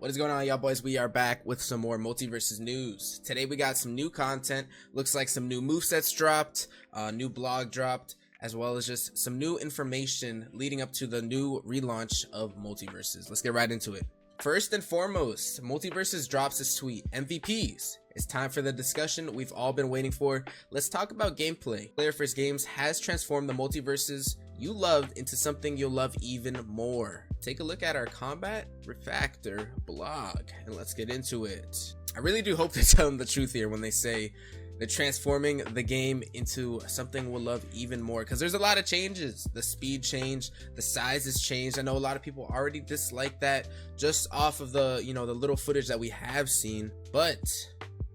What is going on, y'all boys? We are back with some more MultiVersus news. Today we got some new content. Looks like some new movesets dropped, new blog dropped, as well as just some new information leading up to the new relaunch of MultiVersus. Let's get right into it. First and foremost, MultiVersus drops this tweet: MVPs. It's time for the discussion we've all been waiting for. Let's talk about gameplay. Player First Games has transformed the MultiVersus you loved into something you'll love even more. Take a look at our combat refactor blog and let's get into it. I really do hope they tell them the truth here when they say they're transforming the game into something we'll love even more, because there's a lot of changes. The speed changed, the size has changed. I know a lot of people already dislike that just off of the the little footage that we have seen, but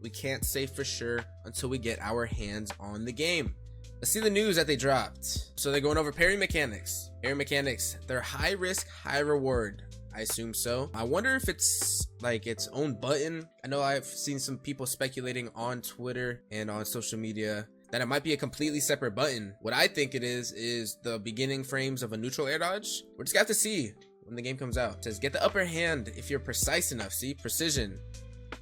we can't say for sure until we get our hands on the game. Let's see the news that they dropped. So they're going over Parry Mechanics. Parry Mechanics, they're high risk, high reward. I assume so. I wonder if it's like its own button. I know I've seen some people speculating on Twitter and on social media that it might be a completely separate button. What I think it is the beginning frames of a neutral air dodge. We're just gonna have to see when the game comes out. It says get the upper hand if you're precise enough. See, precision.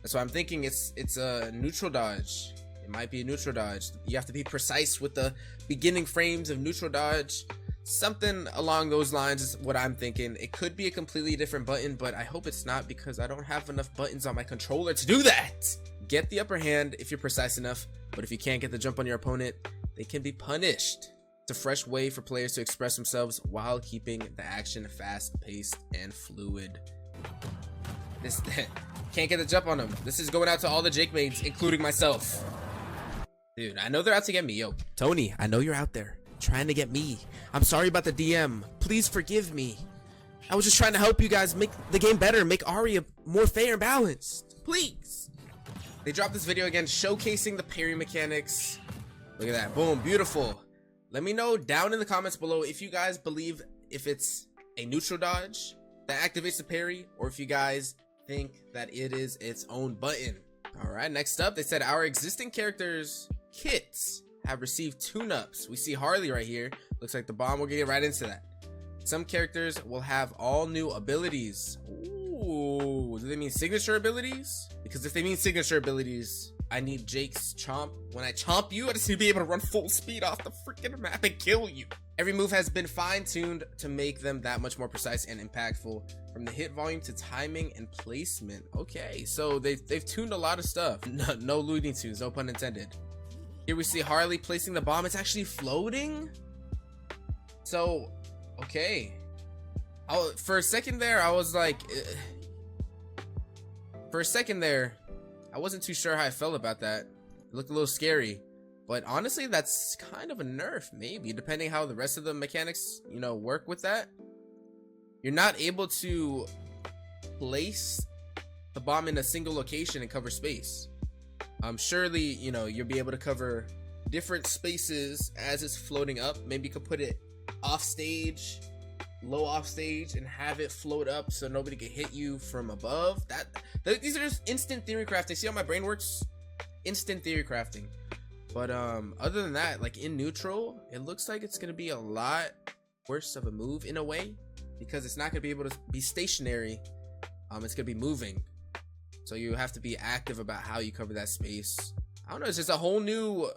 That's why I'm thinking it's a neutral dodge. It might be a neutral dodge. You have to be precise with the beginning frames of neutral dodge. Something along those lines is what I'm thinking. It could be a completely different button, but I hope it's not, because I don't have enough buttons on my controller to do that. Get the upper hand if you're precise enough, but if you can't get the jump on your opponent, they can be punished. It's a fresh way for players to express themselves while keeping the action fast-paced and fluid. This can't get the jump on them. This is going out to all the Jake mates, including myself. Dude, I know they're out to get me. Yo, Tony, I know you're out there trying to get me. I'm sorry about the DM. Please forgive me. I was just trying to help you guys make the game better, make Aria more fair and balanced. Please. They dropped this video again showcasing the parry mechanics. Look at that. Boom. Beautiful. Let me know down in the comments below if you guys believe if it's a neutral dodge that activates the parry, or if you guys think that it is its own button. All right, next up, they said our existing characters kits have received tune-ups. We see Harley right here. Looks like the bomb. We'll get right into that. Some characters will have all new abilities. Ooh, do they mean signature abilities? Because if they mean signature abilities, I need Jake's chomp. When I chomp you, I just need to be able to run full speed off the freaking map and kill you. Every move has been fine-tuned to make them that much more precise and impactful, from the hit volume to timing and placement. Okay, so they've tuned a lot of stuff. No Looney Tunes, no pun intended. Here we see Harley placing the bomb. It's actually floating. So, okay. For a second there, I was like, I wasn't too sure how I felt about that. It looked a little scary. But honestly, that's kind of a nerf, maybe, depending how the rest of the mechanics, work with that. You're not able to place the bomb in a single location and cover space. Surely, you'll be able to cover different spaces as it's floating up. Maybe you could put it off stage, low off stage, and have it float up so nobody can hit you from above. These are just instant theory crafting. See how my brain works? Instant theory crafting. But other than that, like in neutral, it looks like it's gonna be a lot worse of a move in a way, because it's not gonna be able to be stationary. It's gonna be moving, so you have to be active about how you cover that space. I don't know, it's just a whole new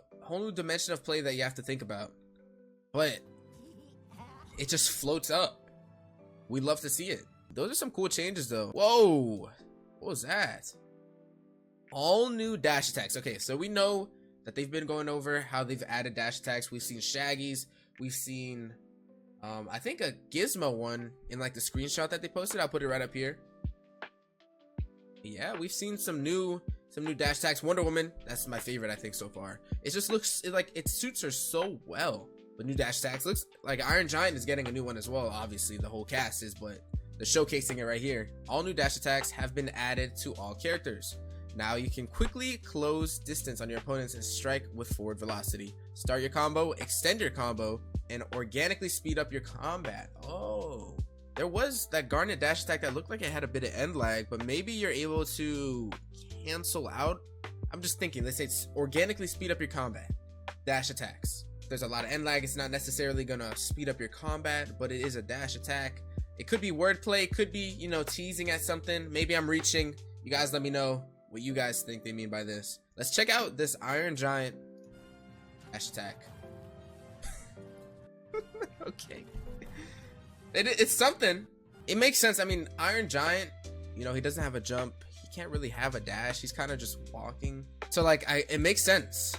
dimension of play that you have to think about. But it just floats up. We'd love to see it. Those are some cool changes though. Whoa, what was that? All new dash attacks. Okay, so we know that they've been going over how they've added dash attacks. We've seen Shaggy's, we've seen I think a Gizmo one in like the screenshot that they posted. I'll put it right up here. Yeah, we've seen some new dash attacks. Wonder Woman, that's my favorite, I think, so far. It just looks like it suits her so well. The new dash attacks. Looks like Iron Giant is getting a new one as well. Obviously the whole cast is, but they're showcasing it right here. All new dash attacks have been added to all characters. Now you can quickly close distance on your opponents and strike with forward velocity. Start your combo, extend your combo, and organically speed up your combat. Oh, there was that Garnet dash attack that looked like it had a bit of end lag, but maybe you're able to cancel out. I'm just thinking, let's say it's organically speed up your combat. Dash attacks. There's a lot of end lag. It's not necessarily gonna speed up your combat, but it is a dash attack. It could be wordplay, it could be, you know, teasing at something. Maybe I'm reaching. You guys let me know what you guys think they mean by this. Let's check out this Iron Giant hashtag. Okay. It's something. It makes sense. I mean, Iron Giant, you know, he doesn't have a jump. He can't really have a dash. He's kind of just walking. So like, it makes sense.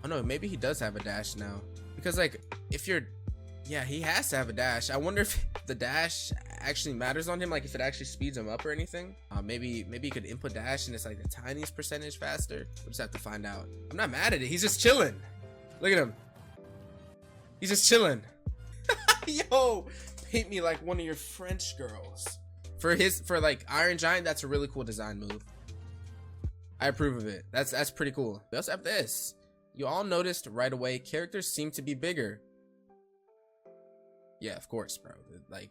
Oh no, maybe he does have a dash now. Because like, if you're, yeah, he has to have a dash. I wonder if the dash actually matters on him, like if it actually speeds him up or anything. Maybe he could input dash and it's like the tiniest percentage faster. We'll just have to find out. I'm not mad at it. He's just chilling. Look at him. He's just chilling. Yo, paint me like one of your French girls. For like Iron Giant, that's a really cool design move. I approve of it. That's pretty cool. We also have this. You all noticed right away, characters seem to be bigger. Yeah, of course, bro. Like,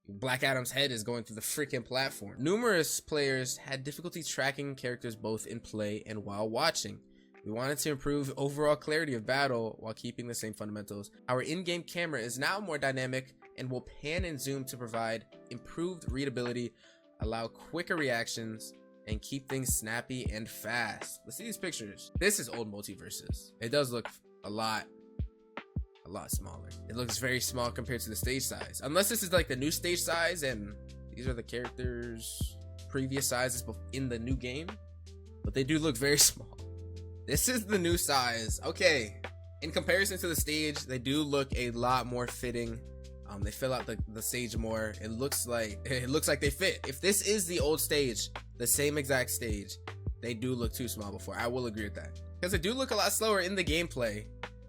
Black Adam's head is going through the freaking platform. Numerous players had difficulty tracking characters both in play and while watching. We wanted to improve overall clarity of battle while keeping the same fundamentals. Our in-game camera is now more dynamic and will pan and zoom to provide improved readability, allow quicker reactions, and keep things snappy and fast. Let's see these pictures. This is old MultiVersus. It does look a lot smaller. It looks very small compared to the stage size. Unless this is like the new stage size and these are the characters' previous sizes in the new game. But they do look very small. This is the new size. Okay. In comparison to the stage, they do look a lot more fitting. They fill out the stage more. It looks like they fit. If this is the old stage, the same exact stage, they do look too small before. I will agree with that. Because they do look a lot slower in the gameplay.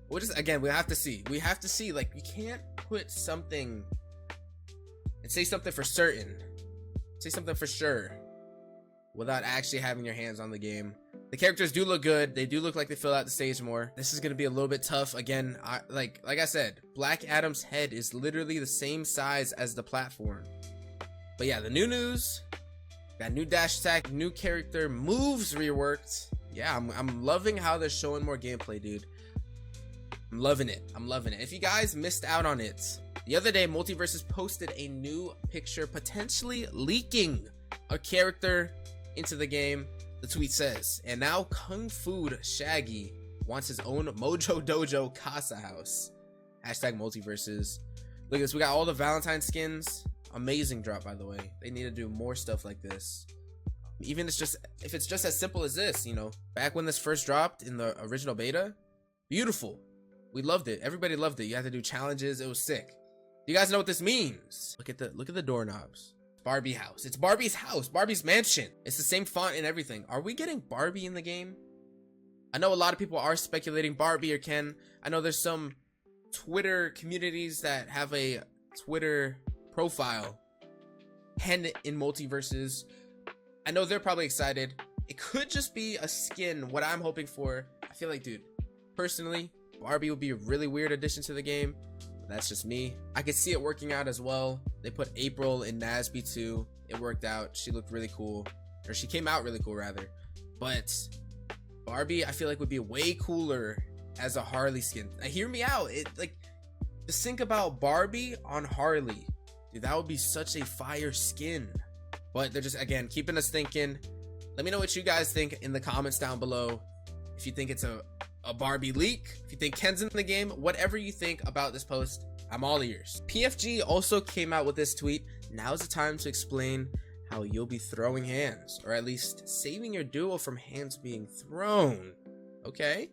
We'll just, again, we have to see. We have to see. Like, you can't put something and say something for certain. Say something for sure without actually having your hands on the game. The characters do look good. They do look like they fill out the stage more. This is going to be a little bit tough. Again, like I said, Black Adam's head is literally the same size as the platform. But yeah, the new news. Got new dash attack, new character, moves reworked. Yeah, I'm loving how they're showing more gameplay, dude. I'm loving it. I'm loving it. If you guys missed out on it, the other day, MultiVersus posted a new picture potentially leaking a character into the game. The tweet says, and now Kung Fu Shaggy wants his own Mojo Dojo Casa house. Hashtag MultiVersus. Look at this. We got all the Valentine skins. Amazing drop, by the way. They need to do more stuff like this. Even if it's just as simple as this, you know, back when this first dropped in the original beta, beautiful. We loved it. Everybody loved it. You had to do challenges. It was sick. You guys know what this means? Look at the doorknobs. Barbie house. It's Barbie's house. Barbie's mansion. It's the same font and everything. Are we getting Barbie in the game? I know a lot of people are speculating Barbie or Ken. I know there's some Twitter communities that have a Twitter profile. Ken in MultiVersus. I know they're probably excited. It could just be a skin. What I'm hoping for. I feel like, dude, personally, Barbie would be a really weird addition to the game. That's just me. I could see it working out as well. They put April in NASB 2. It worked out. She looked really cool. Or she came out really cool, rather. But Barbie, I feel like would be way cooler as a Harley skin. Now, hear me out. Just think about Barbie on Harley. Dude, that would be such a fire skin. But they're just, again, keeping us thinking. Let me know what you guys think in the comments down below. If you think it's a Barbie leak, if you think Ken's in the game, whatever you think about this post, I'm all ears. PFG also came out with this tweet. Now's the time to explain how you'll be throwing hands, or at least saving your duo from hands being thrown. Okay?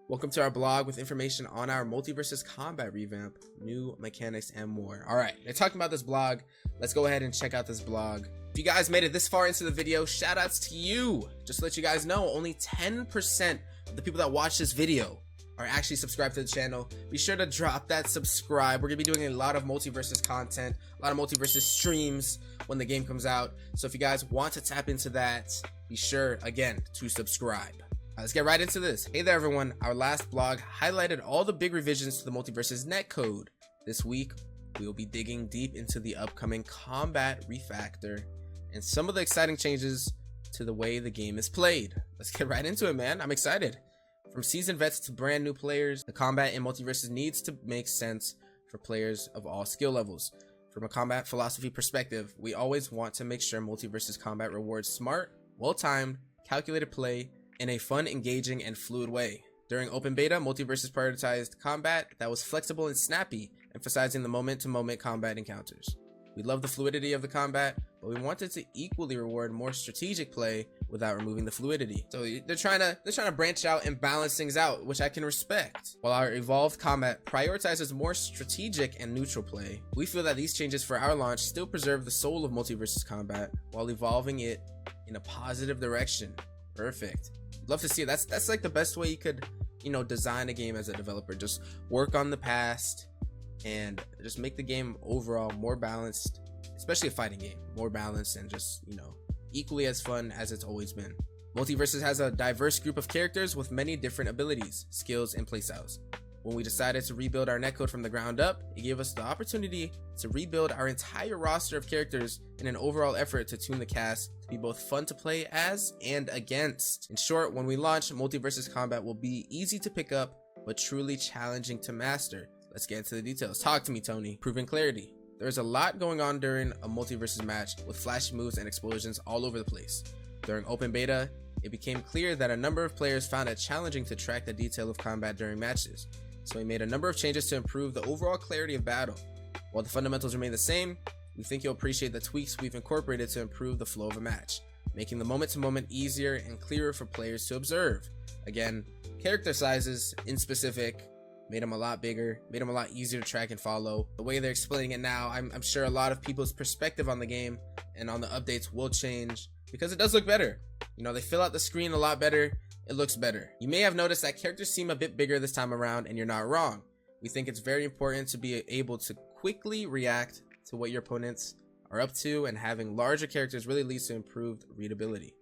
Welcome to our blog with information on our MultiVersus combat revamp, new mechanics, and more. All right, they're talking about this blog. Let's go ahead and check out this blog. If you guys made it this far into the video, shout outs to you. Just to let you guys know, only 10% the people that watch this video are actually subscribed to the channel. Be sure to drop that subscribe. We're gonna be doing a lot of MultiVersus content, a lot of MultiVersus streams when the game comes out. So if you guys want to tap into that, be sure again to subscribe. Let's get right into this. Hey there everyone, our last blog highlighted all the big revisions to the MultiVersus netcode. This week we will be digging deep into the upcoming combat refactor and some of the exciting changes to the way the game is played. Let's get right into it, man. I'm excited. From seasoned vets to brand new players, the combat in MultiVersus needs to make sense for players of all skill levels. From a combat philosophy perspective, we always want to make sure MultiVersus combat rewards smart, well-timed, calculated play in a fun, engaging, and fluid way. During open beta, MultiVersus prioritized combat that was flexible and snappy, emphasizing the moment-to-moment combat encounters. We love the fluidity of the combat, but we wanted to equally reward more strategic play without removing the fluidity. So they're trying to branch out and balance things out, which I can respect. While our evolved combat prioritizes more strategic and neutral play, we feel that these changes for our launch still preserve the soul of MultiVersus combat while evolving it in a positive direction. Perfect. Love to see it. That's like the best way you could, design a game as a developer. Just work on the past and just make the game overall more balanced, especially a fighting game, more balanced and just, equally as fun as it's always been. MultiVersus has a diverse group of characters with many different abilities, skills, and playstyles. When we decided to rebuild our netcode from the ground up, it gave us the opportunity to rebuild our entire roster of characters in an overall effort to tune the cast to be both fun to play as and against. In short, when we launch, MultiVersus combat will be easy to pick up, but truly challenging to master. Let's get into the details. Talk to me, Tony. Proven clarity. There's a lot going on during a MultiVersus match with flashy moves and explosions all over the place. During open beta, it became clear that a number of players found it challenging to track the detail of combat during matches. So we made a number of changes to improve the overall clarity of battle. While the fundamentals remain the same, we think you'll appreciate the tweaks we've incorporated to improve the flow of a match, making the moment-to-moment easier and clearer for players to observe. Again, character sizes in specific made them a lot bigger, made them a lot easier to track and follow. The way they're explaining it now, I'm sure a lot of people's perspective on the game and on the updates will change because it does look better. They fill out the screen a lot better. It looks better. You may have noticed that characters seem a bit bigger this time around, and you're not wrong. We think it's very important to be able to quickly react to what your opponents are up to, and having larger characters really leads to improved readability.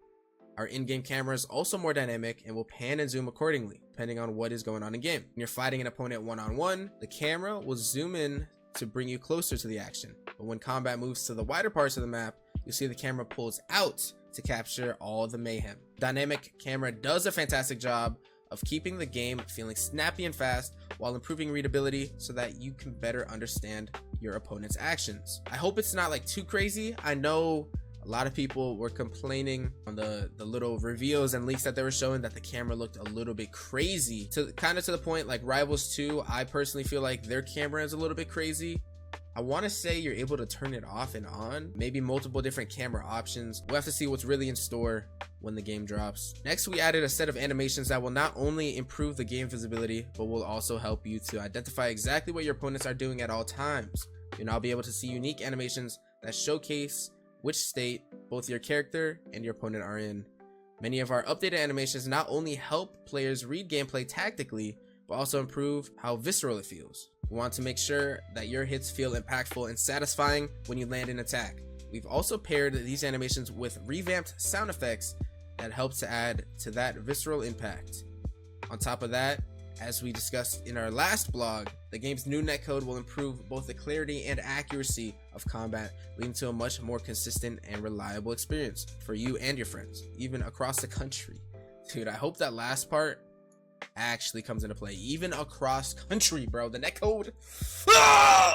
Our in-game camera is also more dynamic and will pan and zoom accordingly, depending on what is going on in game. When you're fighting an opponent one-on-one, the camera will zoom in to bring you closer to the action. But when combat moves to the wider parts of the map, you'll see the camera pulls out to capture all the mayhem. Dynamic camera does a fantastic job of keeping the game feeling snappy and fast while improving readability so that you can better understand your opponent's actions. I hope it's not like too crazy. I know a lot of people were complaining on the little reveals and leaks that they were showing that the camera looked a little bit crazy, to the point like Rivals 2. I personally feel like their camera is a little bit crazy. I want to say you're able to turn it off and on, maybe multiple different camera options. We'll have to see what's really in store when the game drops. Next, we added a set of animations that will not only improve the game visibility, but will also help you to identify exactly what your opponents are doing at all times. You'll now be able to see unique animations that showcase which state both your character and your opponent are in. Many of our updated animations not only help players read gameplay tactically, but also improve how visceral it feels. We want to make sure that your hits feel impactful and satisfying when you land an attack. We've also paired these animations with revamped sound effects that help to add to that visceral impact. On top of that, as we discussed in our last blog, the game's new netcode will improve both the clarity and accuracy of combat, leading to a much more consistent and reliable experience for you and your friends, even across the country. Dude, I hope that last part actually comes into play, even across country, bro. The netcode.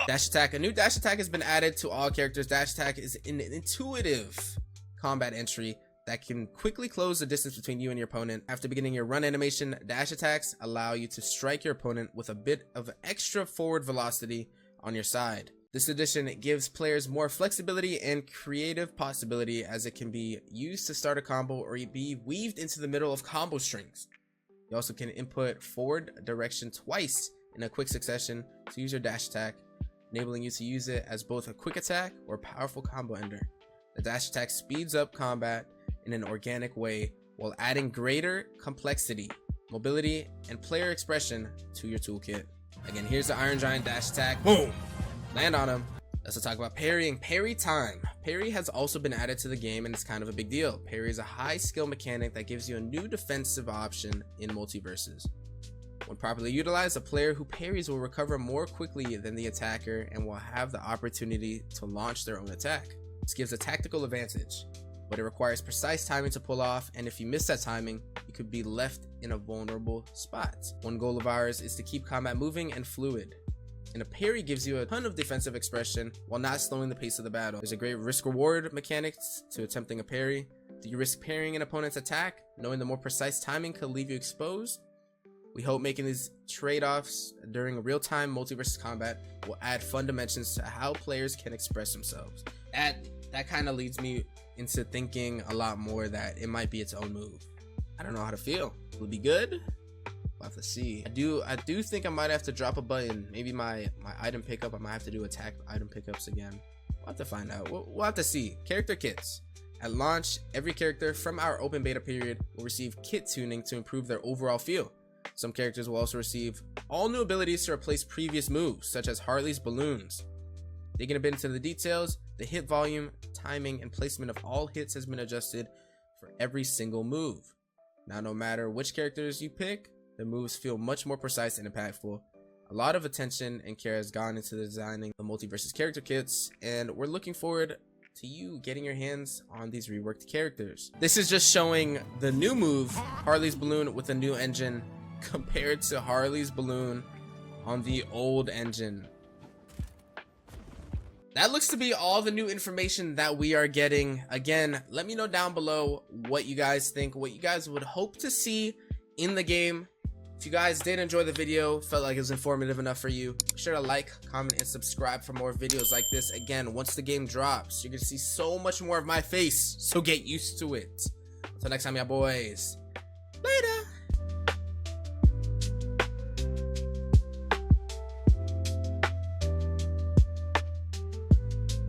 Dash attack. A new dash attack has been added to all characters. Dash attack is an intuitive combat entry that can quickly close the distance between you and your opponent. After beginning your run animation, dash attacks allow you to strike your opponent with a bit of extra forward velocity on your side. This addition gives players more flexibility and creative possibility, as it can be used to start a combo or be weaved into the middle of combo strings. You also can input forward direction twice in a quick succession to use your dash attack, enabling you to use it as both a quick attack or powerful combo ender. The dash attack speeds up combat in an organic way while adding greater complexity, mobility, and player expression to your toolkit. Again, here's the Iron Giant dash attack. Boom! Land on him. Let's talk about parrying. Parry time. Parry has also been added to the game, and it's kind of a big deal. Parry is a high skill mechanic that gives you a new defensive option in MultiVersus. When properly utilized, a player who parries will recover more quickly than the attacker and will have the opportunity to launch their own attack. This gives a tactical advantage, but it requires precise timing to pull off, and if you miss that timing, you could be left in a vulnerable spot. One goal of ours is to keep combat moving and fluid. And a parry gives you a ton of defensive expression while not slowing the pace of the battle. There's a great risk-reward mechanics to attempting a parry. Do you risk parrying an opponent's attack, knowing the more precise timing could leave you exposed? We hope making these trade-offs during real-time multi-versus combat will add fun dimensions to how players can express themselves. That kind of leads me into thinking a lot more that it might be its own move. I don't know how to feel. Will it be good? We'll have to see. I do think I might have to drop a button. Maybe my item pickup, I might have to do attack item pickups again. We'll have to find out. We'll have to see. Character kits. At launch, every character from our open beta period will receive kit tuning to improve their overall feel. Some characters will also receive all new abilities to replace previous moves, such as Harley's balloons. Digging a bit into the details, the hit volume, timing, and placement of all hits has been adjusted for every single move. Now, no matter which characters you pick, the moves feel much more precise and impactful. A lot of attention and care has gone into designing the MultiVersus character kits, and we're looking forward to you getting your hands on these reworked characters. This is just showing the new move, Harley's balloon with a new engine, compared to Harley's balloon on the old engine. That looks to be all the new information that we are getting. Again, let me know down below what you guys think, what you guys would hope to see in the game. If you guys did enjoy the video, felt like it was informative enough for you, be sure to like, comment, and subscribe for more videos like this. Again, once the game drops, you're gonna see so much more of my face, so get used to it. Until next time, y'all boys.